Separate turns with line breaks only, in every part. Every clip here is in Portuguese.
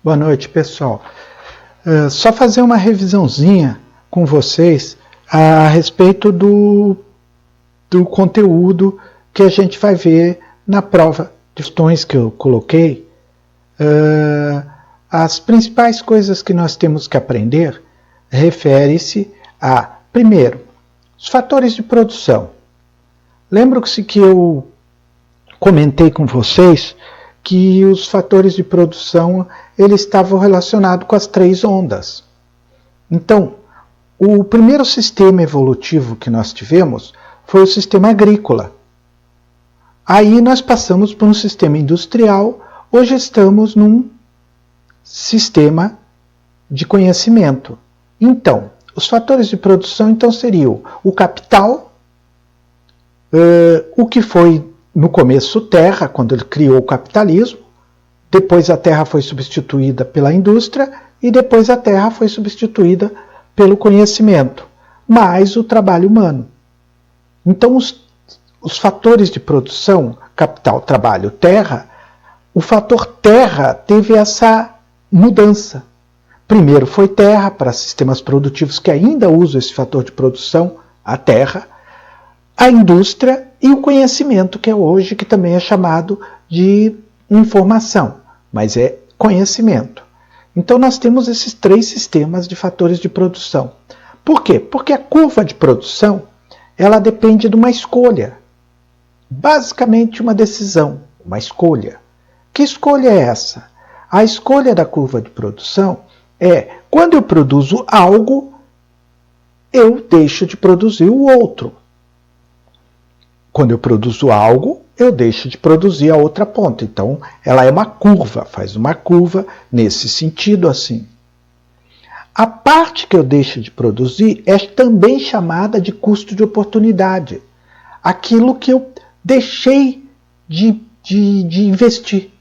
Boa noite, pessoal. Só fazer uma revisãozinha com vocês a respeito do conteúdo que a gente vai ver na prova de questões que eu coloquei. As principais coisas que nós temos que aprender refere-se a, primeiro, os fatores de produção. Lembram-se que eu comentei com vocês que os fatores de produção eles estavam relacionados com as três ondas. Então, o primeiro sistema evolutivo que nós tivemos foi o sistema agrícola. Aí nós passamos por um sistema industrial, hoje estamos num sistema de conhecimento. Então, os fatores de produção então seriam o capital, o que foi no começo terra, quando ele criou o capitalismo, depois a terra foi substituída pela indústria e depois a terra foi substituída pelo conhecimento, mais o trabalho humano. Então os fatores de produção, capital, trabalho, terra, o fator terra teve essa mudança. Primeiro foi terra, para sistemas produtivos que ainda usam esse fator de produção, a terra, a indústria e o conhecimento, que é hoje, que também é chamado de informação, mas é conhecimento. Então nós temos esses três sistemas de fatores de produção. Por quê? Porque a curva de produção, ela depende de uma escolha. Basicamente uma decisão, uma escolha. Que escolha é essa? A escolha da curva de produção é, quando eu produzo algo, eu deixo de produzir o outro. Quando eu produzo algo, eu deixo de produzir a outra ponta. Então, ela é uma curva, faz uma curva nesse sentido assim. A parte que eu deixo de produzir é também chamada de custo de oportunidade. Aquilo que eu deixei de investir,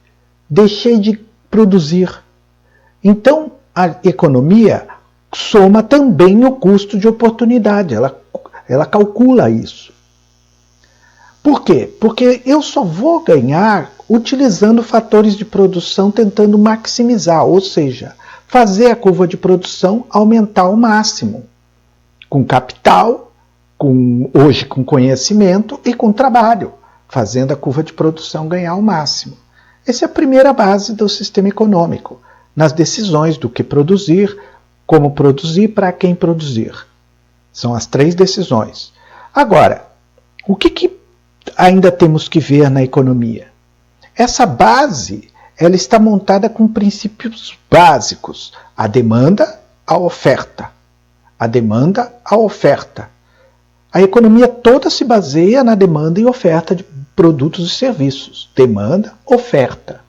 deixei de produzir. Então, a economia soma também o custo de oportunidade, ela calcula isso. Por quê? Porque eu só vou ganhar utilizando fatores de produção tentando maximizar, ou seja, fazer a curva de produção aumentar ao máximo. Com capital, hoje com conhecimento e com trabalho, fazendo a curva de produção ganhar ao máximo. Essa é a primeira base do sistema econômico, nas decisões do que produzir, como produzir, para quem produzir. São as três decisões. Agora, o que ainda temos que ver na economia? Essa base, ela está montada com princípios básicos. A demanda, a oferta. A demanda, a oferta. A economia toda se baseia na demanda e oferta de produtos e serviços. Demanda, oferta.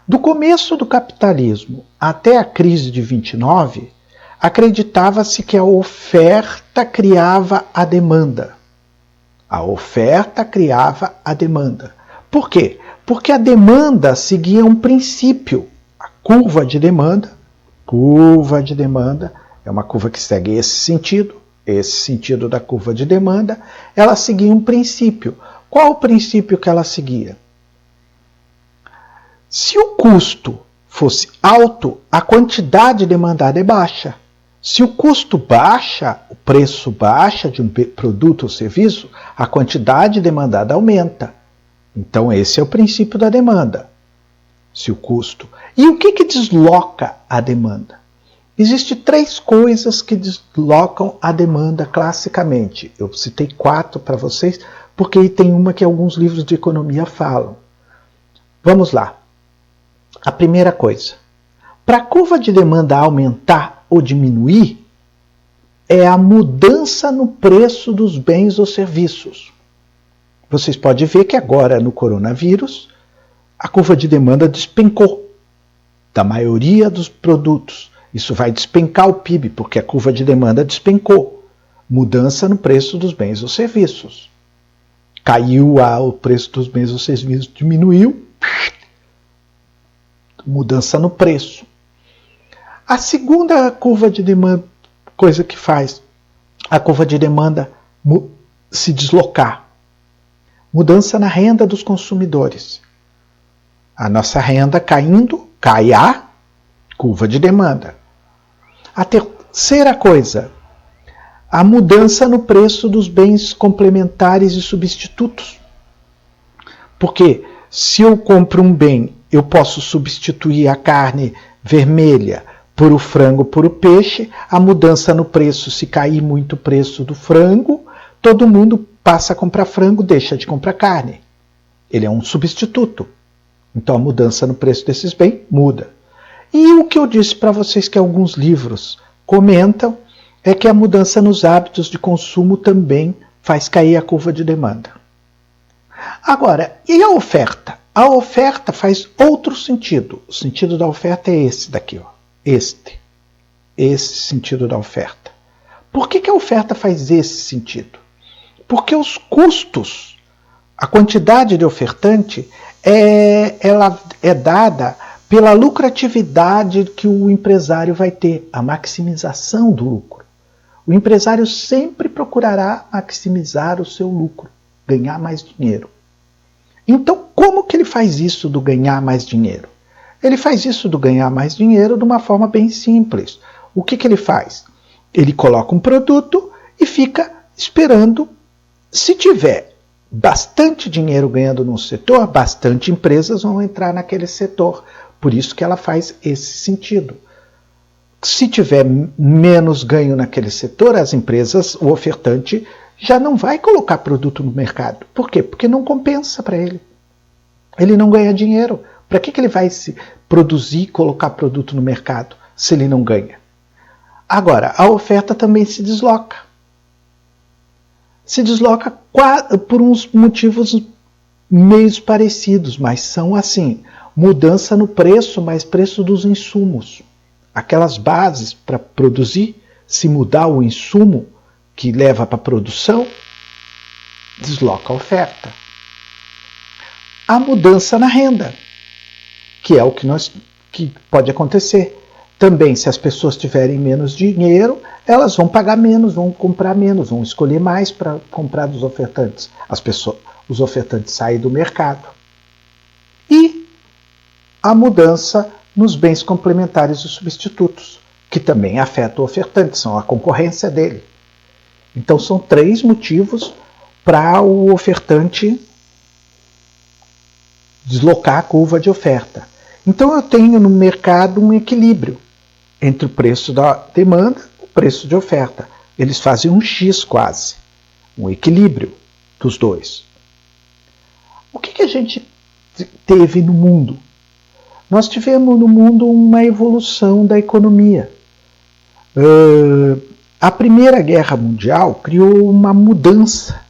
Do começo do capitalismo até a crise de 29, acreditava-se que a oferta criava a demanda. A oferta criava a demanda. Por quê? Porque a demanda seguia um princípio. A curva de demanda é uma curva que segue esse sentido da curva de demanda, ela seguia um princípio. Qual o princípio que ela seguia? Se o custo fosse alto, a quantidade demandada é baixa. Se o custo baixa, o preço baixa de um produto ou serviço, a quantidade demandada aumenta. Então esse é o princípio da demanda. Se o custo. E o que desloca a demanda? Existem três coisas que deslocam a demanda classicamente. Eu citei 4 para vocês, porque tem uma que alguns livros de economia falam. Vamos lá. A primeira coisa. Para a curva de demanda aumentar ou diminuir, é a mudança no preço dos bens ou serviços. Vocês podem ver que agora, no coronavírus, a curva de demanda despencou da maioria dos produtos. Isso vai despencar o PIB, porque a curva de demanda despencou. Mudança no preço dos bens ou serviços. Caiu o preço dos bens ou serviços, diminuiu. Mudança no preço. A segunda curva de demanda, coisa que faz a curva de demanda se deslocar. Mudança na renda dos consumidores. A nossa renda caindo, cai a curva de demanda. A terceira coisa, a mudança no preço dos bens complementares e substitutos. Porque se eu compro um bem, eu posso substituir a carne vermelha por o frango, por o peixe, a mudança no preço, se cair muito o preço do frango, todo mundo passa a comprar frango, deixa de comprar carne. Ele é um substituto. Então a mudança no preço desses bens muda. E o que eu disse para vocês que alguns livros comentam é que a mudança nos hábitos de consumo também faz cair a curva de demanda. Agora, e a oferta? A oferta faz outro sentido. O sentido da oferta é esse daqui, ó. Esse sentido da oferta. Por que a oferta faz esse sentido? Porque os custos, a quantidade de ofertante, ela é dada pela lucratividade que o empresário vai ter, a maximização do lucro. O empresário sempre procurará maximizar o seu lucro, ganhar mais dinheiro. Então, como que ele faz isso do ganhar mais dinheiro? Ele faz isso do ganhar mais dinheiro de uma forma bem simples. O que ele faz? Ele coloca um produto e fica esperando. Se tiver bastante dinheiro ganhando num setor, bastante empresas vão entrar naquele setor. Por isso que ela faz esse sentido. Se tiver menos ganho naquele setor, as empresas, o ofertante, já não vai colocar produto no mercado. Por quê? Porque não compensa para ele. Ele não ganha dinheiro. Para que ele vai se produzir e colocar produto no mercado se ele não ganha? Agora, a oferta também se desloca. Se desloca por uns motivos meio parecidos, mas são assim. Mudança no preço, mas preço dos insumos. Aquelas bases para produzir, se mudar o insumo que leva para a produção, desloca a oferta. A mudança na renda, que é o que pode acontecer. Também, se as pessoas tiverem menos dinheiro, elas vão pagar menos, vão comprar menos, vão escolher mais para comprar dos ofertantes. Os ofertantes saem do mercado. E a mudança nos bens complementares e substitutos, que também afeta o ofertante, são a concorrência dele. Então são 3 motivos para o ofertante deslocar a curva de oferta. Então eu tenho no mercado um equilíbrio entre o preço da demanda e o preço de oferta. Eles fazem um X quase, um equilíbrio dos dois. O que a gente teve no mundo? Nós tivemos no mundo uma evolução da economia. A Primeira Guerra Mundial criou uma mudança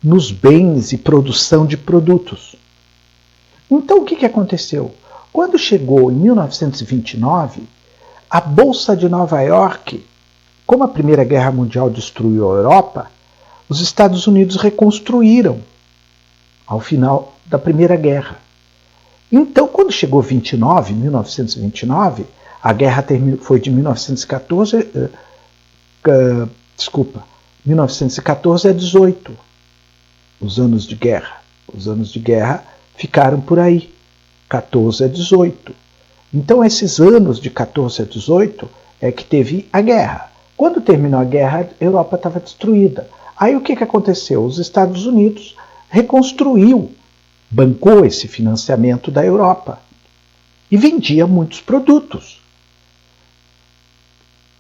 nos bens e produção de produtos. Então o que aconteceu? Quando chegou em 1929, a Bolsa de Nova York, como a Primeira Guerra Mundial destruiu a Europa, os Estados Unidos reconstruíram ao final da Primeira Guerra. Então, quando chegou 1929, a guerra foi de 1914 a 18, os anos de guerra. Os anos de guerra ficaram por aí, 14 a 18. Então, esses anos de 14 a 18 é que teve a guerra. Quando terminou a guerra, a Europa estava destruída. Aí o que aconteceu? Os Estados Unidos reconstruiu, bancou esse financiamento da Europa e vendia muitos produtos.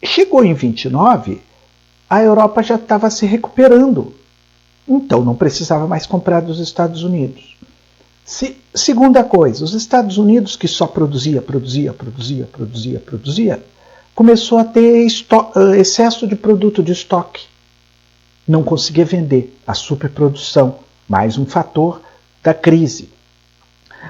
Chegou em 29, a Europa já estava se recuperando, então não precisava mais comprar dos Estados Unidos. Segunda coisa, os Estados Unidos, que só produzia, começou a ter excesso de produto de estoque. Não conseguia vender, a superprodução, mais um fator da crise.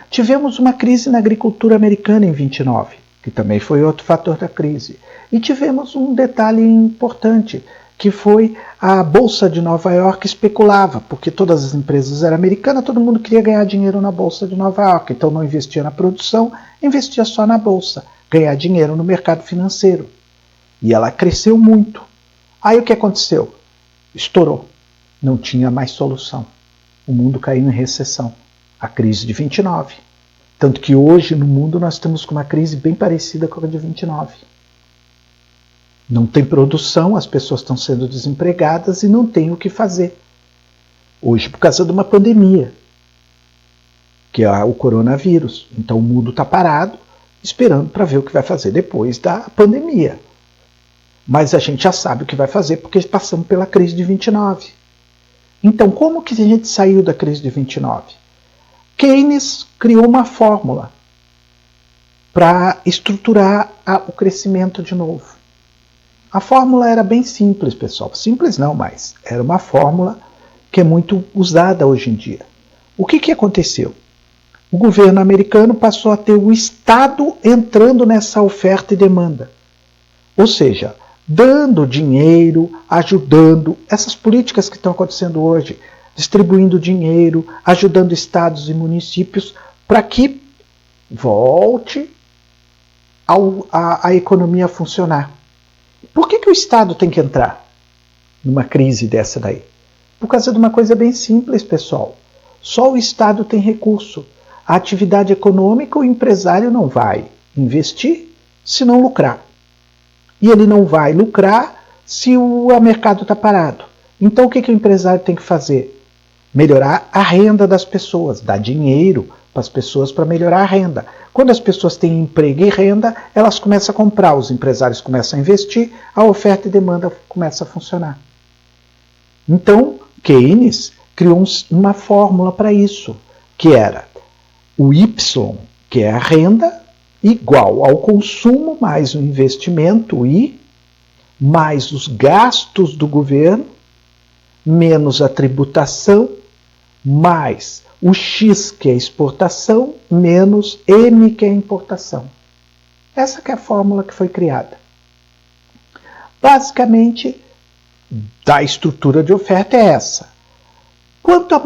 Tivemos uma crise na agricultura americana em 29, que também foi outro fator da crise. E tivemos um detalhe importante, que foi a Bolsa de Nova York especulava, porque todas as empresas eram americanas, todo mundo queria ganhar dinheiro na Bolsa de Nova York, então não investia na produção, investia só na Bolsa, ganhar dinheiro no mercado financeiro. E ela cresceu muito. Aí o que aconteceu? Estourou. Não tinha mais solução. O mundo caiu em recessão. A crise de 29. Tanto que hoje no mundo nós estamos com uma crise bem parecida com a de 29. Não tem produção, as pessoas estão sendo desempregadas e não tem o que fazer. Hoje por causa de uma pandemia, que é o coronavírus. Então o mundo está parado, esperando para ver o que vai fazer depois da pandemia. Mas a gente já sabe o que vai fazer porque passamos pela crise de 29. Então como que a gente saiu da crise de 29? Keynes criou uma fórmula para estruturar o crescimento de novo. A fórmula era bem simples, pessoal. Simples não, mas era uma fórmula que é muito usada hoje em dia. O que aconteceu? O governo americano passou a ter o Estado entrando nessa oferta e demanda. Ou seja, dando dinheiro, ajudando, essas políticas que estão acontecendo hoje, distribuindo dinheiro, ajudando estados e municípios para que volte a economia a funcionar. Por que o Estado tem que entrar numa crise dessa daí? Por causa de uma coisa bem simples, pessoal. Só o Estado tem recurso. A atividade econômica, o empresário não vai investir se não lucrar. E ele não vai lucrar se o mercado está parado. Então o que o empresário tem que fazer? Melhorar a renda das pessoas, dar dinheiro para as pessoas para melhorar a renda. Quando as pessoas têm emprego e renda, elas começam a comprar, os empresários começam a investir, a oferta e demanda começa a funcionar. Então, Keynes criou uma fórmula para isso, que era o Y, que é a renda, igual ao consumo mais o investimento, o I, mais os gastos do governo, menos a tributação, mais o X, que é a exportação, menos M, que é a importação. Essa que é a fórmula que foi criada. Basicamente, da estrutura de oferta é essa. Quanto à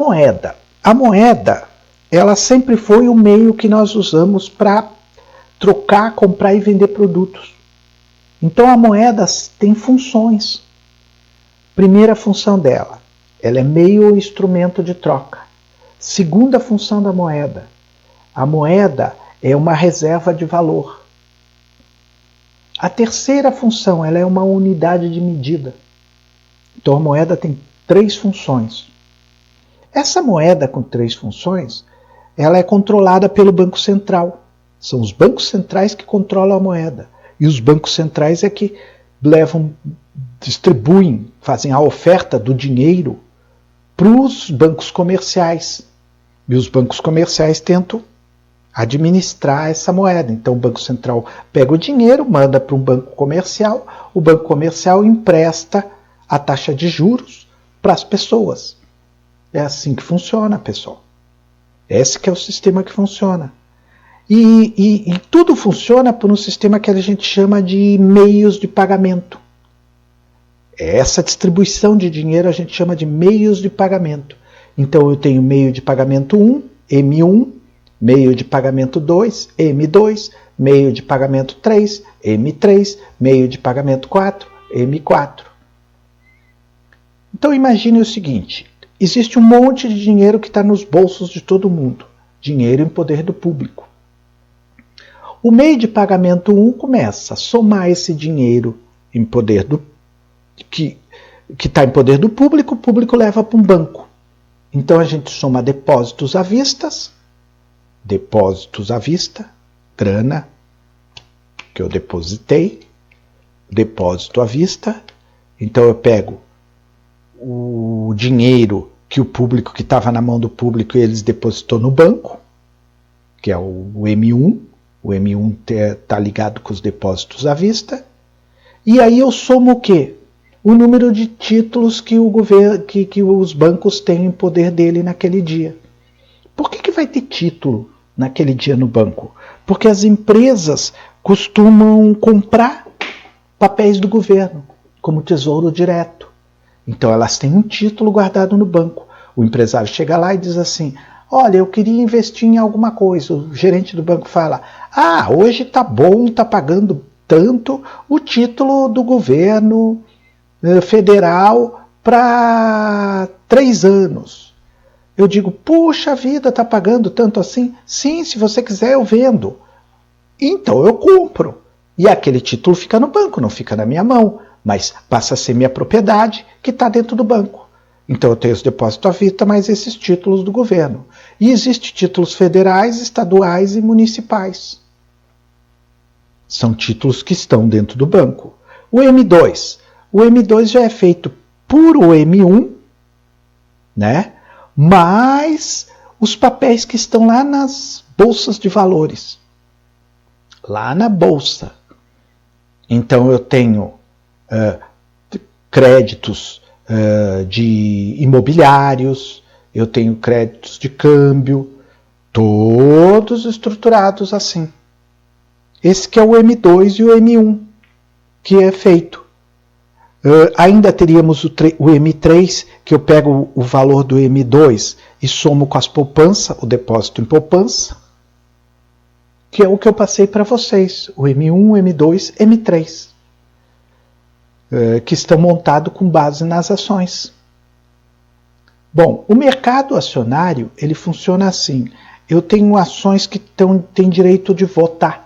moeda, ela sempre foi o meio que nós usamos para trocar, comprar e vender produtos. Então a moeda tem funções. Primeira função dela, ela é meio ou instrumento de troca. Segunda função da moeda, a moeda é uma reserva de valor. A terceira função, ela é uma unidade de medida. Então a moeda tem 3 funções. Essa moeda com 3 funções, ela é controlada pelo Banco Central. São os bancos centrais que controlam a moeda. E os bancos centrais é que distribuem, fazem a oferta do dinheiro para os bancos comerciais. E os bancos comerciais tentam administrar essa moeda. Então o Banco Central pega o dinheiro, manda para um banco comercial, o banco comercial empresta a taxa de juros para as pessoas. É assim que funciona, pessoal. Esse que é o sistema que funciona. E tudo funciona por um sistema que a gente chama de meios de pagamento. Essa distribuição de dinheiro a gente chama de meios de pagamento. Então eu tenho meio de pagamento 1, M1, meio de pagamento 2, M2, meio de pagamento 3, M3, meio de pagamento 4, M4. Então imagine o seguinte, existe um monte de dinheiro que está nos bolsos de todo mundo, dinheiro em poder do público. O meio de pagamento 1 começa a somar esse dinheiro em poder que está em poder do público, o público leva para um banco. Então a gente soma depósitos à vista, grana que eu depositei, depósito à vista. Então eu pego o dinheiro que o público, que estava na mão do público, eles depositou no banco, que é o M1. O M1 está ligado com os depósitos à vista. E aí eu somo o quê? O número de títulos que o governo, que os bancos têm em poder dele naquele dia. Por que vai ter título naquele dia no banco? Porque as empresas costumam comprar papéis do governo, como Tesouro Direto. Então elas têm um título guardado no banco. O empresário chega lá e diz assim, olha, eu queria investir em alguma coisa. O gerente do banco fala, hoje está bom, está pagando tanto o título do governo federal para 3 anos. Eu digo, puxa vida, está pagando tanto assim? Sim, se você quiser eu vendo. Então eu compro. E aquele título fica no banco, não fica na minha mão, mas passa a ser minha propriedade que está dentro do banco. Então eu tenho os depósitos à vista, mais esses títulos do governo. E existem títulos federais, estaduais e municipais. São títulos que estão dentro do banco. O M2. O M2 já é feito por o M1, né? Mais os papéis que estão lá nas bolsas de valores. Lá na bolsa. Então eu tenho créditos de imobiliários, eu tenho créditos de câmbio, todos estruturados assim. Esse que é o M2 e o M1 que é feito. Ainda teríamos o M3, que eu pego o valor do M2 e somo com as poupanças, o depósito em poupança, que é o que eu passei para vocês, o M1, M2, M3, que estão montados com base nas ações. Bom, o mercado acionário, ele funciona assim. Eu tenho ações que têm direito de votar.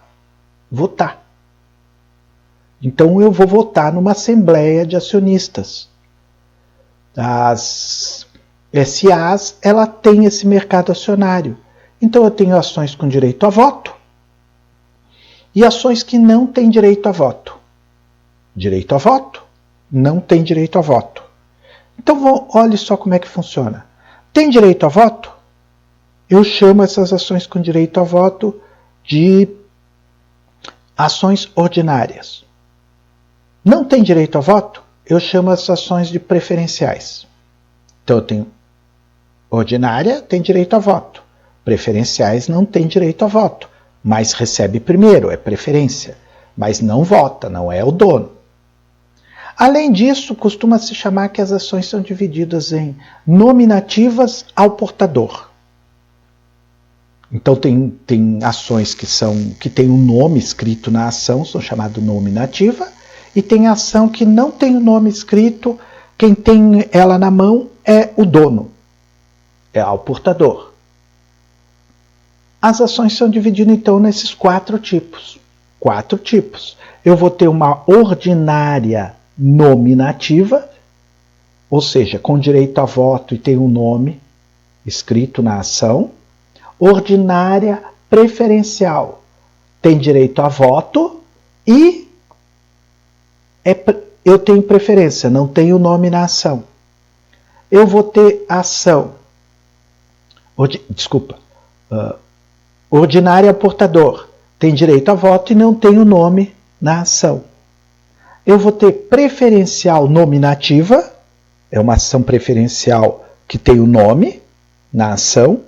Então eu vou votar numa assembleia de acionistas. As SAs, ela tem esse mercado acionário. Então eu tenho ações com direito a voto e ações que não têm direito a voto. Direito a voto, não tem direito a voto. Então olhe só como é que funciona. Tem direito a voto? Eu chamo essas ações com direito a voto de ações ordinárias. Não tem direito a voto? Eu chamo as ações de preferenciais. Então eu tenho ordinária, tem direito a voto. Preferenciais não tem direito a voto, mas recebe primeiro, é preferência, mas não vota, não é o dono. Além disso, costuma-se chamar que as ações são divididas em nominativas ao portador. Então tem ações que têm um nome escrito na ação, são chamadas nominativa, e tem ação que não tem o nome escrito, quem tem ela na mão é o dono, é ao portador. As ações são divididas então nesses quatro tipos. Eu vou ter uma ordinária nominativa, ou seja, com direito a voto e tem um nome escrito na ação. Ordinária preferencial, tem direito a voto e eu tenho preferência, não tenho nome na ação. Eu vou ter ação, ordinária portador, tem direito a voto e não tem o nome na ação. Eu vou ter preferencial nominativa, é uma ação preferencial que tem o nome na ação,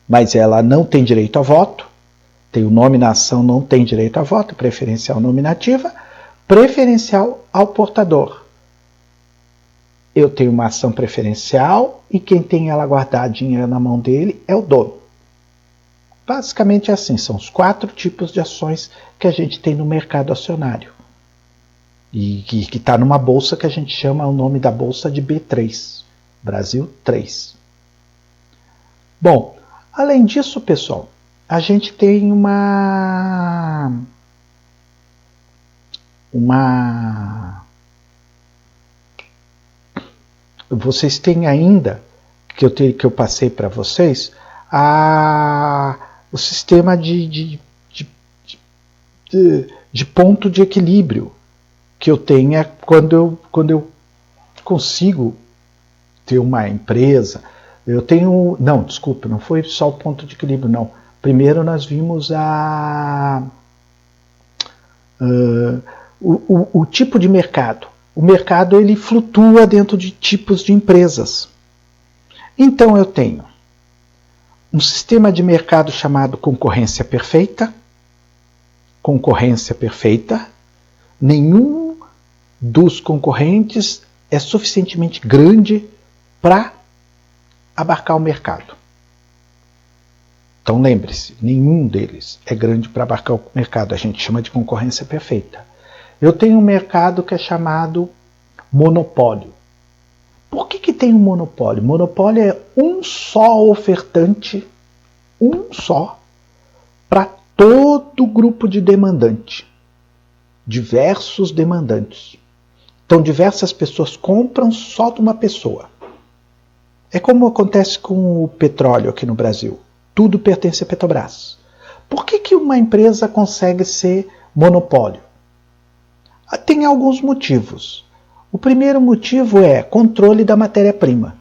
mas ela não tem direito a voto. Tem o nome na ação, não tem direito a voto, preferencial nominativa. Preferencial ao portador. Eu tenho uma ação preferencial e quem tem ela guardadinha na mão dele é o dono. Basicamente é assim, são os quatro tipos de ações que a gente tem no mercado acionário. E que está numa bolsa que a gente chama o nome da bolsa de B3, Brasil 3. Bom, além disso, pessoal, a gente tem vocês têm ainda, que eu passei para vocês, o sistema de ponto de equilíbrio que eu tenho quando eu consigo ter uma empresa. Eu tenho... Não, desculpa, não foi só o ponto de equilíbrio, não. Primeiro nós vimos o tipo de mercado. O mercado ele flutua dentro de tipos de empresas. Então eu tenho um sistema de mercado chamado concorrência perfeita. Concorrência perfeita. Nenhum dos concorrentes é suficientemente grande para abarcar o mercado. Então lembre-se, nenhum deles é grande para abarcar o mercado. A gente chama de concorrência perfeita. Eu tenho um mercado que é chamado monopólio. Por que tem um monopólio? Monopólio um só ofertante, um só, para todo o grupo de demandante. Diversos demandantes. Então, diversas pessoas compram só de uma pessoa. É como acontece com o petróleo aqui no Brasil. Tudo pertence à Petrobras. Por que uma empresa consegue ser monopólio? Tem alguns motivos. O primeiro motivo é controle da matéria-prima.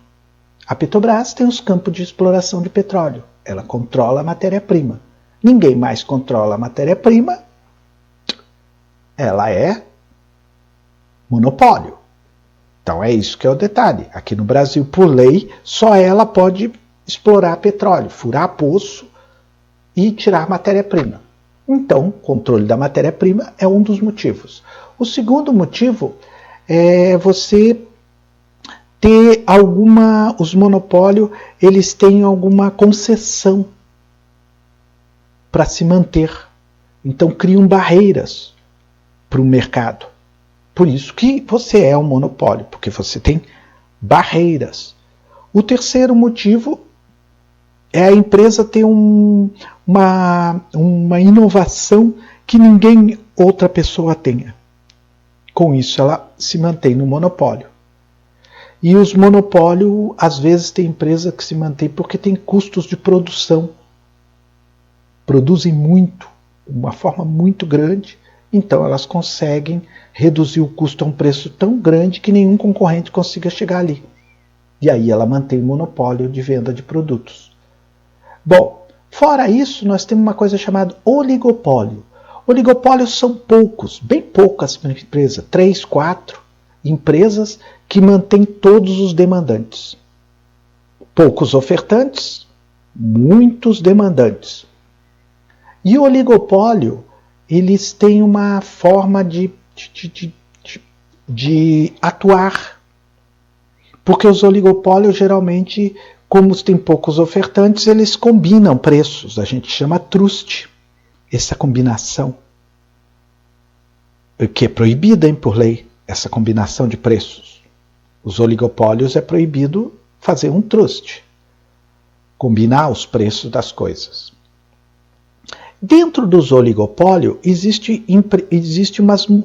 A Petrobras tem os campos de exploração de petróleo. Ela controla a matéria-prima. Ninguém mais controla a matéria-prima. Ela é monopólio. Então é isso que é o detalhe. Aqui no Brasil, por lei, só ela pode explorar petróleo, furar poço e tirar matéria-prima. Então, controle da matéria-prima é um dos motivos. O segundo motivo é você ter os monopólios, eles têm alguma concessão para se manter. Então criam barreiras para o mercado. Por isso que você é um monopólio, porque você tem barreiras. O terceiro motivo é a empresa ter uma inovação que ninguém outra pessoa tenha. Com isso ela se mantém no monopólio. E os monopólios, às vezes, tem empresa que se mantém porque tem custos de produção. Produzem muito, uma forma muito grande, então elas conseguem reduzir o custo a um preço tão grande que nenhum concorrente consiga chegar ali. E aí ela mantém o monopólio de venda de produtos. Bom, fora isso, nós temos uma coisa chamada oligopólio. Oligopólios são poucos, bem poucas empresas, 3, 4 empresas que mantêm todos os demandantes. Poucos ofertantes, muitos demandantes. E o oligopólio, eles têm uma forma de atuar. Porque os oligopólios, geralmente, como tem poucos ofertantes, eles combinam preços. A gente chama trust, essa combinação. Que é proibida, por lei, essa combinação de preços. Os oligopólios é proibido fazer um trust. Combinar os preços das coisas. Dentro dos oligopólios, existe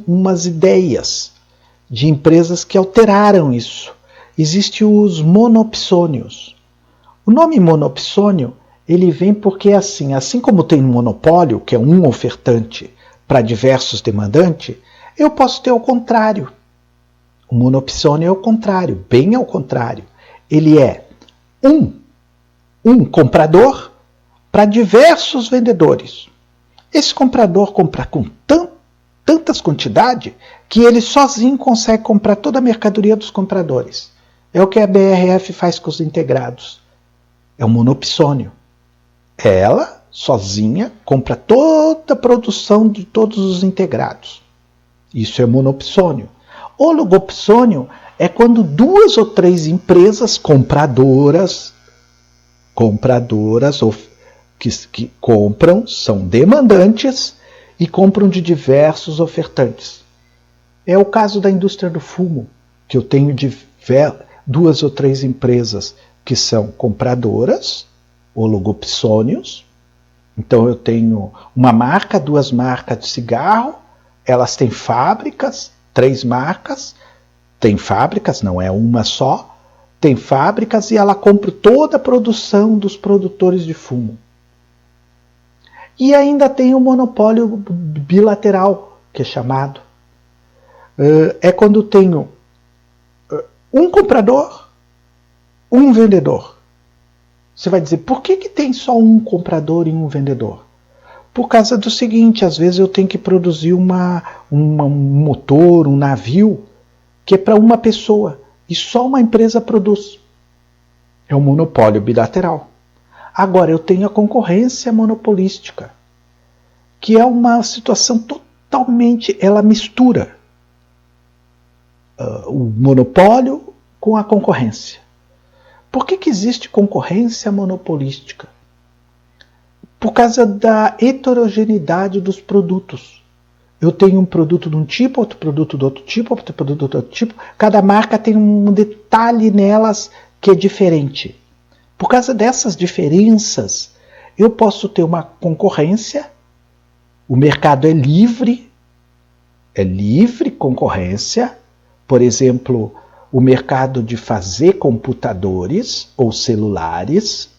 umas ideias de empresas que alteraram isso. Existem os monopsônios. O nome monopsônio, ele vem porque assim como tem um monopólio, que é um ofertante para diversos demandantes, eu posso ter o contrário. O monopsônio é o contrário, bem ao contrário. Ele é um comprador para diversos vendedores. Esse comprador compra com tantas quantidades que ele sozinho consegue comprar toda a mercadoria dos compradores. É o que a BRF faz com os integrados. É um monopsônio. Ela, sozinha, compra toda a produção de todos os integrados. Isso é monopsônio. Oligopsônio é quando 2 ou 3 empresas compradoras que compram, são demandantes e compram de diversos ofertantes. É o caso da indústria do fumo, que eu tenho 2 ou 3 empresas que são compradoras, oligopsônios. Então eu tenho uma marca, 2 marcas de cigarro, elas têm fábricas, 3 marcas, tem fábricas, não é uma só, tem fábricas e ela compra toda a produção dos produtores de fumo. E ainda tem o monopólio bilateral, que é chamado. É quando tenho um comprador, um vendedor. Você vai dizer, por que tem só um comprador e um vendedor? Por causa do seguinte, às vezes eu tenho que produzir um motor, um navio, que é para uma pessoa, e só uma empresa produz. É um monopólio bilateral. Agora, eu tenho a concorrência monopolística, que é uma situação totalmente, ela mistura o monopólio com a concorrência. Por que existe concorrência monopolística? Por causa da heterogeneidade dos produtos. Eu tenho um produto de um tipo, outro produto de outro tipo, outro produto de outro tipo. Cada marca tem um detalhe nelas que é diferente. Por causa dessas diferenças, eu posso ter uma concorrência, o mercado é livre concorrência, por exemplo, o mercado de fazer computadores ou celulares,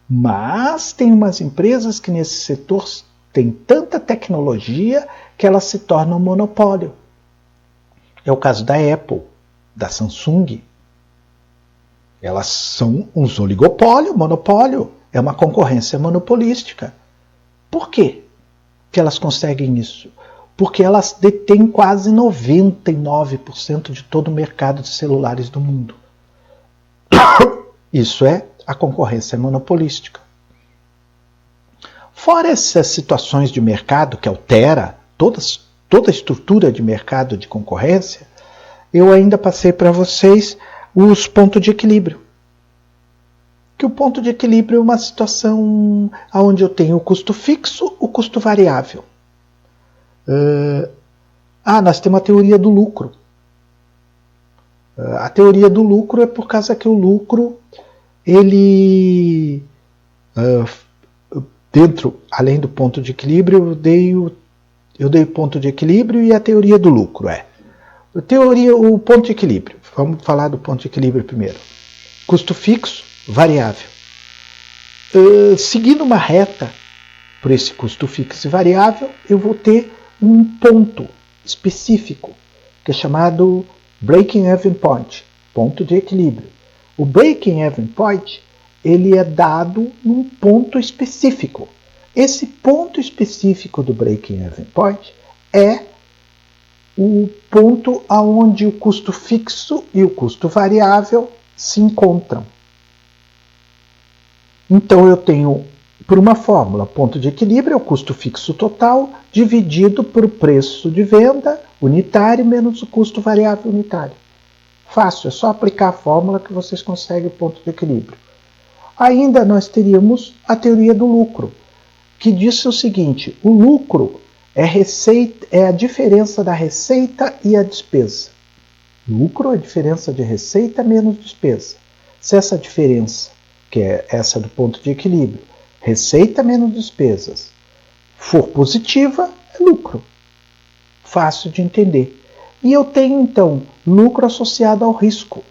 mas tem umas empresas que nesse setor têm tanta tecnologia que elas se tornam monopólio. É o caso da Apple, da Samsung. Elas são um oligopólio, monopólio, é uma concorrência monopolística. Por quê que elas conseguem isso? Porque elas detêm quase 99% de todo o mercado de celulares do mundo. Isso é a concorrência monopolística. Fora essas situações de mercado que altera toda a estrutura de mercado de concorrência, eu ainda passei para vocês os pontos de equilíbrio. Que o ponto de equilíbrio é uma situação onde eu tenho o custo fixo, o custo variável. Nós temos a teoria do lucro. A teoria do lucro é por causa que o lucro, ele, além do ponto de equilíbrio, eu dei o ponto de equilíbrio e a teoria do lucro o ponto de equilíbrio. Vamos falar do ponto de equilíbrio primeiro. Custo fixo, variável. Seguindo uma reta por esse custo fixo e variável, eu vou ter um ponto específico, que é chamado breaking-even point, ponto de equilíbrio. O breaking-even point, ele é dado num ponto específico. Esse ponto específico do breaking-even point é o ponto onde o custo fixo e o custo variável se encontram. Então eu tenho, por uma fórmula, ponto de equilíbrio é o custo fixo total dividido por preço de venda unitário menos o custo variável unitário. Fácil, é só aplicar a fórmula que vocês conseguem o ponto de equilíbrio. Ainda nós teríamos a teoria do lucro, que diz o seguinte: o lucro é a diferença da receita e a despesa. Lucro é a diferença de receita menos despesa. Se essa diferença, que é essa do ponto de equilíbrio, receita menos despesas, for positiva, é lucro. Fácil de entender. E eu tenho, então, lucro associado ao risco.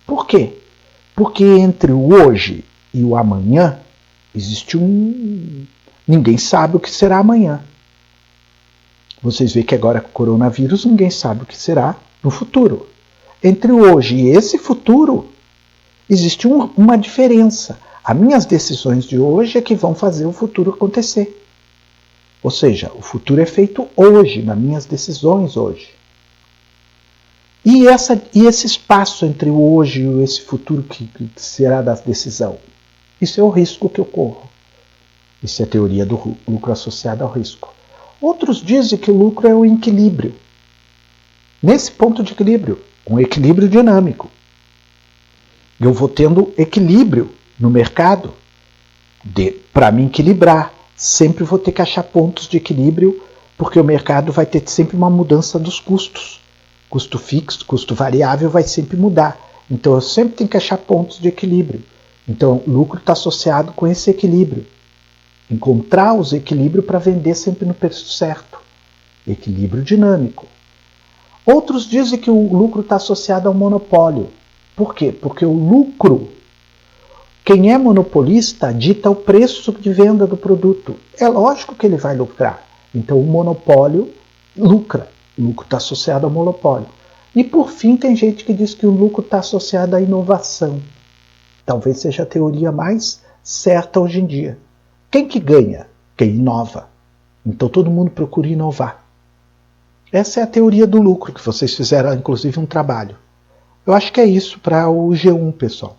Por quê? Porque entre o hoje e o amanhã, existe ninguém sabe o que será amanhã. Vocês veem que agora com o coronavírus, ninguém sabe o que será no futuro. Entre o hoje e esse futuro, existe uma diferença. As minhas decisões de hoje é que vão fazer o futuro acontecer. Ou seja, o futuro é feito hoje, nas minhas decisões hoje. E esse espaço entre o hoje e esse futuro que será da decisão? Isso é o risco que eu corro. Isso é a teoria do lucro associado ao risco. Outros dizem que o lucro é o equilíbrio. Nesse ponto de equilíbrio, um equilíbrio dinâmico. Eu vou tendo equilíbrio no mercado para me equilibrar. Sempre vou ter que achar pontos de equilíbrio, porque o mercado vai ter sempre uma mudança dos custos. Custo fixo, custo variável vai sempre mudar. Então eu sempre tenho que achar pontos de equilíbrio. Então o lucro está associado com esse equilíbrio. Encontrar os equilíbrios para vender sempre no preço certo. Equilíbrio dinâmico. Outros dizem que o lucro está associado ao monopólio. Por quê? Porque o lucro, quem é monopolista dita o preço de venda do produto. É lógico que ele vai lucrar. Então o monopólio lucra. O lucro está associado ao monopólio. E por fim tem gente que diz que o lucro está associado à inovação. Talvez seja a teoria mais certa hoje em dia. Quem que ganha? Quem inova. Então todo mundo procura inovar. Essa é a teoria do lucro, que vocês fizeram inclusive um trabalho. Eu acho que é isso para o G1, pessoal.